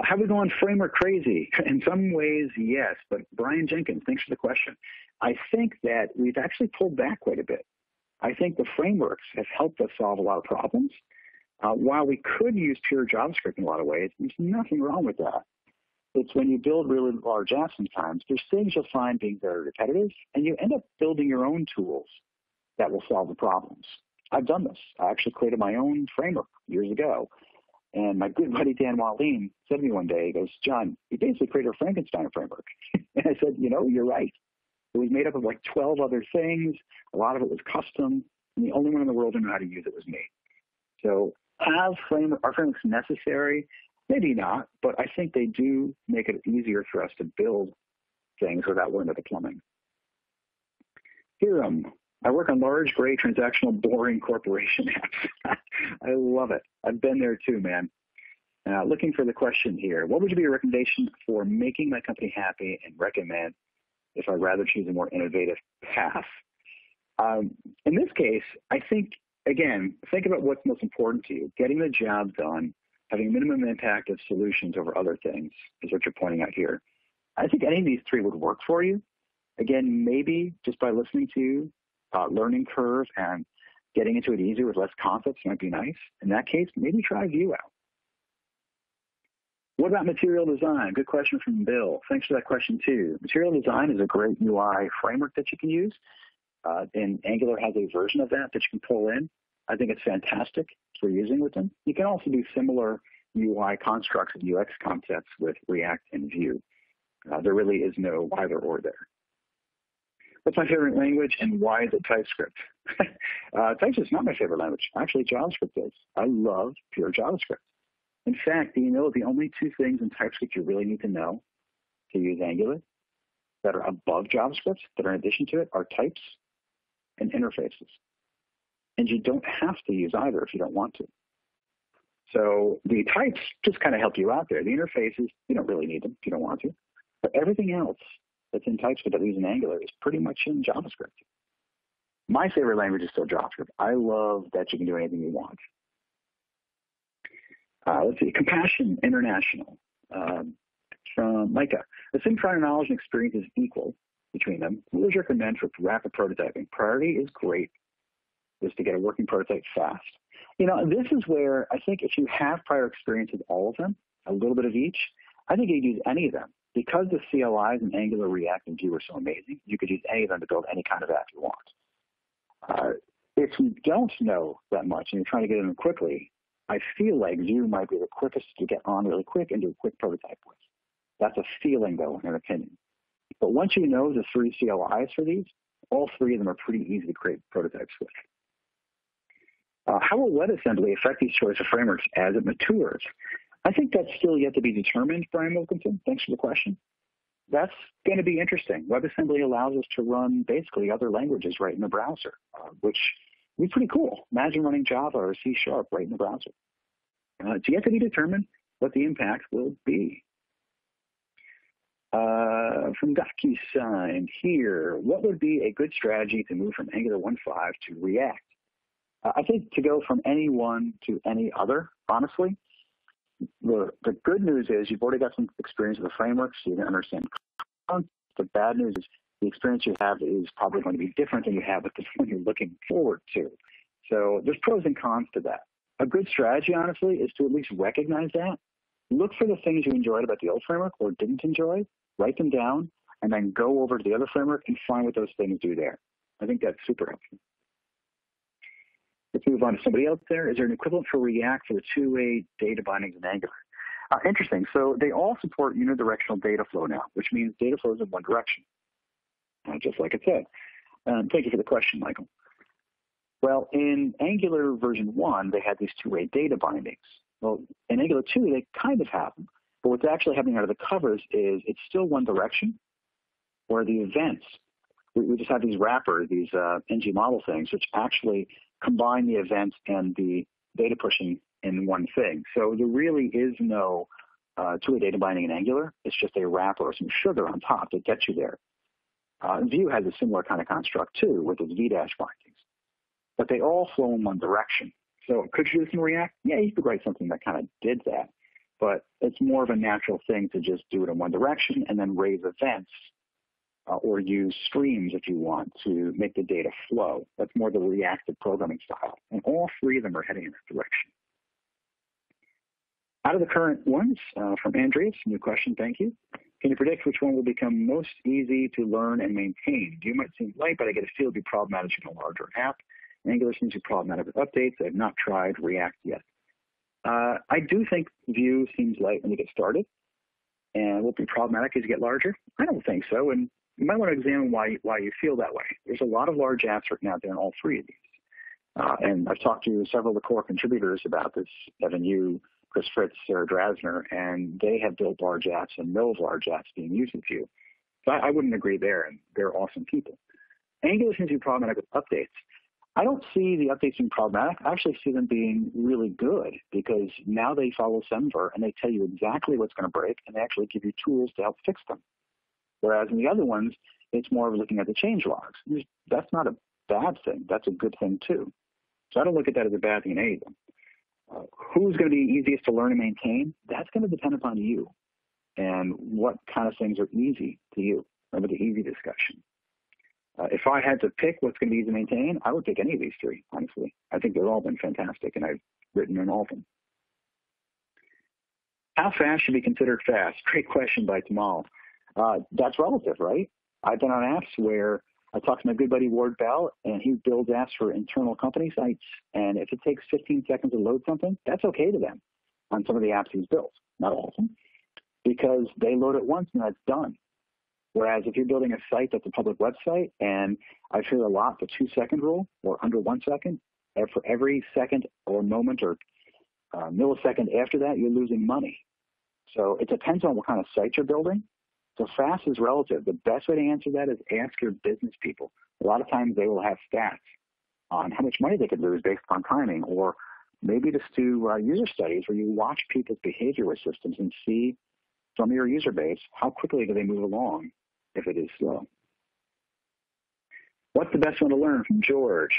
Have we gone framework crazy? In some ways, yes, but Brian Jenkins, thanks for the question. I think that we've actually pulled back quite a bit. I think the frameworks have helped us solve a lot of problems. While we could use pure JavaScript in a lot of ways, there's nothing wrong with that. It's when you build really large apps sometimes, there's things you'll find being very repetitive, and you end up building your own tools that will solve the problems. I've done this. I actually created my own framework years ago. And my good buddy Dan Wallin said to me one day, he goes, John, you basically created a Frankenstein framework. And I said, you're right. It was made up of like 12 other things. A lot of it was custom. And the only one in the world who knew how to use it was me. So are frameworks necessary? Maybe not, but I think they do make it easier for us to build things without learning the plumbing. Hiram, I work on large, gray, transactional, boring corporation apps. I love it. I've been there too, man. Looking for the question here. What would be your recommendation for making my company happy and recommend if I'd rather choose a more innovative path? In this case, I think, again, think about what's most important to you. Getting the job done, having minimum impact of solutions over other things is what you're pointing out here. I think any of these three would work for you. Again, maybe just by listening to you, learning curve and getting into it easier with less concepts might be nice. In that case, maybe try Vue out. What about material design? Good question from Bill. Thanks for that question too. Material design is a great UI framework that you can use. And Angular has a version of that you can pull in. I think it's fantastic for using with them. You can also do similar UI constructs and UX concepts with React and Vue. There really is no either or there. What's my favorite language and why is it TypeScript? TypeScript's not my favorite language. Actually, JavaScript is. I love pure JavaScript. In fact, do you know the only two things in TypeScript you really need to know to use Angular that are above JavaScript, that are in addition to it, are types and interfaces. And you don't have to use either if you don't want to. So the types just kind of help you out there. The interfaces, you don't really need them if you don't want to. But everything else that's in TypeScript that we use in Angular is pretty much in JavaScript. My favorite language is still JavaScript. I love that you can do anything you want. Let's see, Compassion International from Micah. Assume prior knowledge and experience is equal between them. What would you recommend for rapid prototyping? Priority is great, is to get a working prototype fast. This is where I think if you have prior experience with all of them, a little bit of each, I think you could use any of them. Because the CLIs in Angular, React, and Vue are so amazing, you could use any of them to build any kind of app you want. If you don't know that much and you're trying to get it in quickly, I feel like Vue might be the quickest to get on really quick and do a quick prototype with. That's a feeling, though, in an opinion. But once you know the 3 CLIs for these, all 3 of them are pretty easy to create prototypes with. How will WebAssembly affect these choice of frameworks as it matures? I think that's still yet to be determined, Brian Wilkinson. Thanks for the question. That's going to be interesting. WebAssembly allows us to run basically other languages right in the browser, which would be pretty cool. Imagine running Java or C# right in the browser. It's yet to be determined what the impact will be. From DocuSign here, what would be a good strategy to move from Angular 1.5 to React? I think to go from any one to any other, honestly. The good news is you've already got some experience with the framework, so you can understand. The bad news is the experience you have is probably going to be different than you have with the one you're looking forward to. So there's pros and cons to that. A good strategy, honestly, is to at least recognize that. Look for the things you enjoyed about the old framework or didn't enjoy, write them down, and then go over to the other framework and find what those things do there. I think that's super helpful. Let's move on to somebody else there. Is there an equivalent for React for the two-way data bindings in Angular? Interesting. So they all support unidirectional data flow now, which means data flows in one direction, just like it said. Thank you for the question, Michael. Well, in Angular version 1, they had these two-way data bindings. Well, in Angular 2, they kind of have them, But what's actually happening under the covers is it's still one direction, where the events, we just have these wrappers, these ng model things, which actually combine the events and the data pushing in one thing. So there really is no two-way data binding in Angular. It's just a wrapper or some sugar on top that gets you there. Vue has a similar kind of construct too with its V-dash bindings, but they all flow in one direction. So could you do this in React? Yeah, you could write something that kind of did that, but it's more of a natural thing to just do it in one direction and then raise events or use streams if you want to make the data flow. That's more the reactive programming style, and all three of them are heading in that direction. Out of the current ones, from Andreas, new question, thank you. Can you predict which one will become most easy to learn and maintain? Vue might seem light, but I get a feel it would be problematic in a larger app. Angular seems to be problematic with updates. I have not tried React yet. I do think Vue seems light when you get started, and will be problematic as you get larger. I don't think so, and you might want to examine why you feel that way. There's a lot of large apps right now out there in all three of these. And I've talked to several of the core contributors about this, Evan Yu, Chris Fritz, Sarah Drasner, and they have built large apps and know of large apps being used with Vue. So I wouldn't agree there, and they're awesome people. Angular seems to be problematic with updates. I don't see the updates being problematic. I actually see them being really good because now they follow Semver and they tell you exactly what's going to break, and they actually give you tools to help fix them. Whereas in the other ones, it's more of looking at the change logs. That's not a bad thing. That's a good thing too. So I don't look at that as a bad thing in any of them. Who's going to be easiest to learn and maintain? That's going to depend upon you and what kind of things are easy to you. Remember the easy discussion. If I had to pick what's going to be easy to maintain, I would pick any of these three, honestly. I think they've all been fantastic, and I've written on all of them. How fast should be considered fast? Great question by Tamal. That's relative, right? I've been on apps where I talked to my good buddy Ward Bell, and he builds apps for internal company sites. And if it takes 15 seconds to load something, that's okay to them on some of the apps he's built. Not all of them, because they load it once and that's done. Whereas if you're building a site that's a public website, and I've heard a lot the 2-second rule, or under 1 second, for every second or moment or millisecond after that, you're losing money. So it depends on what kind of site you're building. So fast is relative. The best way to answer that is ask your business people. A lot of times they will have stats on how much money they could lose based on timing, or maybe just do user studies where you watch people's behavior with systems and see from your user base how quickly do they move along if it is slow. What's the best one to learn from George?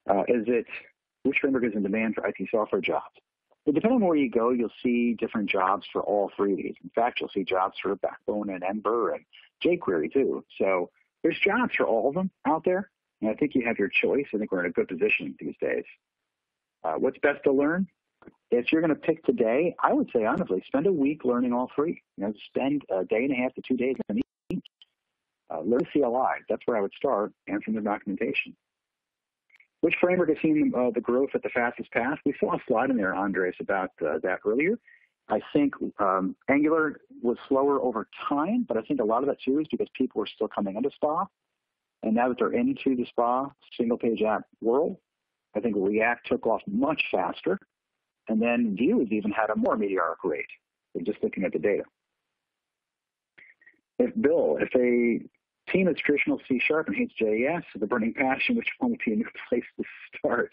Which framework is in demand for IT software jobs? But depending on where you go, you'll see different jobs for all three of these. In fact, you'll see jobs for Backbone and Ember and jQuery too. So there's jobs for all of them out there, and I think you have your choice. I think we're in a good position these days. What's best to learn? If you're going to pick today, I would say honestly, spend a week learning all three. Spend a day and a half to 2 days on each. Learn CLI. That's where I would start, and from the documentation. Which framework has seen the growth at the fastest path? We saw a slide in there, Andres, about that earlier. I think Angular was slower over time, but I think a lot of that too is because people were still coming into SPA. And now that they're into the SPA single-page app world, I think React took off much faster. And then Vue has even had a more meteoric rate. We're just looking at the data. If a team is traditional C# and hates JS, the burning passion, which one would be a new place to start?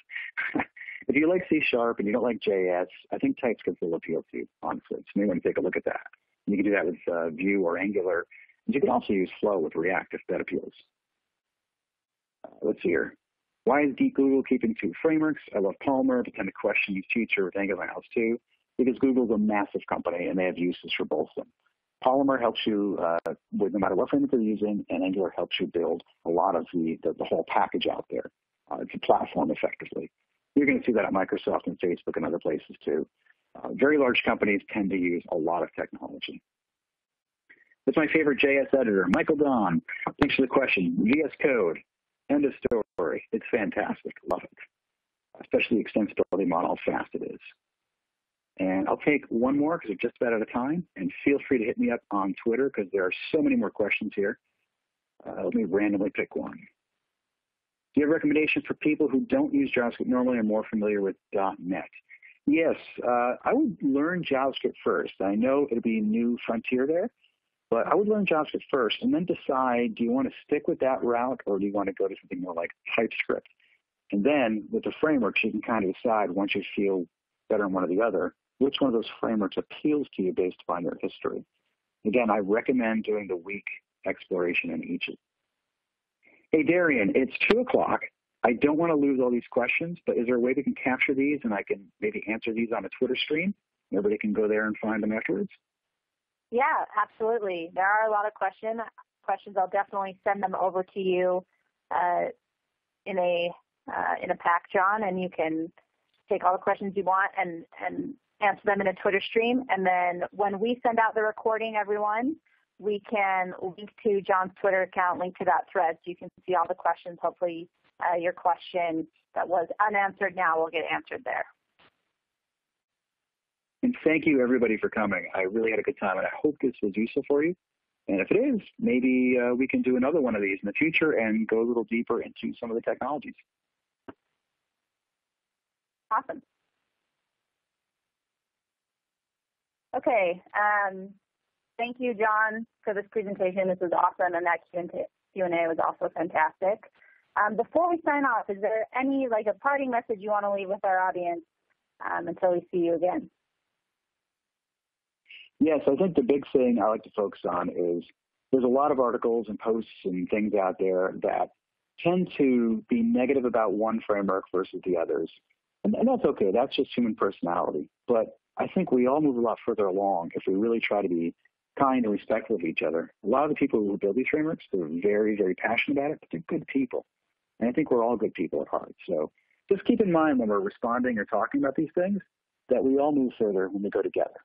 If you like C# and you don't like JS, I think TypeScript will appeal to you, honestly. So you may want to take a look at that. You can do that with Vue or Angular. And you can also use Flow with React if that appeals. Let's see here. Why is Google keeping 2 frameworks? I love Polymer, but tend to question each feature with Angular House too, because Google's a massive company and they have uses for both of them. Polymer helps you with no matter what framework you're using, and Angular helps you build a lot of the whole package out there. It's a platform effectively. You're going to see that at Microsoft and Facebook and other places too. Very large companies tend to use a lot of technology. What's my favorite JS editor? Michael Don. Thanks for the question. VS Code. End of story. It's fantastic. Love it. Especially the extensibility model, how fast it is. And I'll take one more because we're just about out of time. And feel free to hit me up on Twitter because there are so many more questions here. Let me randomly pick one. Do you have recommendations for people who don't use JavaScript normally and are more familiar with .NET? Yes, I would learn JavaScript first. I know it'll be a new frontier there, but I would learn JavaScript first and then decide, do you want to stick with that route or do you want to go to something more like TypeScript? And then with the frameworks, you can kind of decide once you feel better in one or the other, which one of those frameworks appeals to you based upon your history. Again, I recommend doing the week exploration in each. Hey, Darian, it's 2 o'clock. I don't want to lose all these questions, but is there a way we can capture these and I can maybe answer these on a Twitter stream? Everybody can go there and find them afterwards? Yeah, absolutely. There are a lot of questions. I'll definitely send them over to you in a pack, John, and you can take all the questions you want and answer them in a Twitter stream. And then when we send out the recording, everyone, we can link to John's Twitter account, link to that thread, so you can see all the questions. Hopefully your question that was unanswered now will get answered there. And thank you, everybody, for coming. I really had a good time, and I hope this was useful for you. And if it is, maybe we can do another one of these in the future and go a little deeper into some of the technologies. Awesome. Okay. Thank you, John, for this presentation. This was awesome, and that Q&A was also fantastic. Before we sign off, is there any a parting message you want to leave with our audience until we see you again? Yes, I think the big thing I like to focus on is there's a lot of articles and posts and things out there that tend to be negative about one framework versus the others. And that's okay. That's just human personality. But I think we all move a lot further along if we really try to be kind and respectful of each other. A lot of the people who build these frameworks, they're very, very passionate about it, but they're good people. And I think we're all good people at heart. So just keep in mind when we're responding or talking about these things that we all move further when we go together.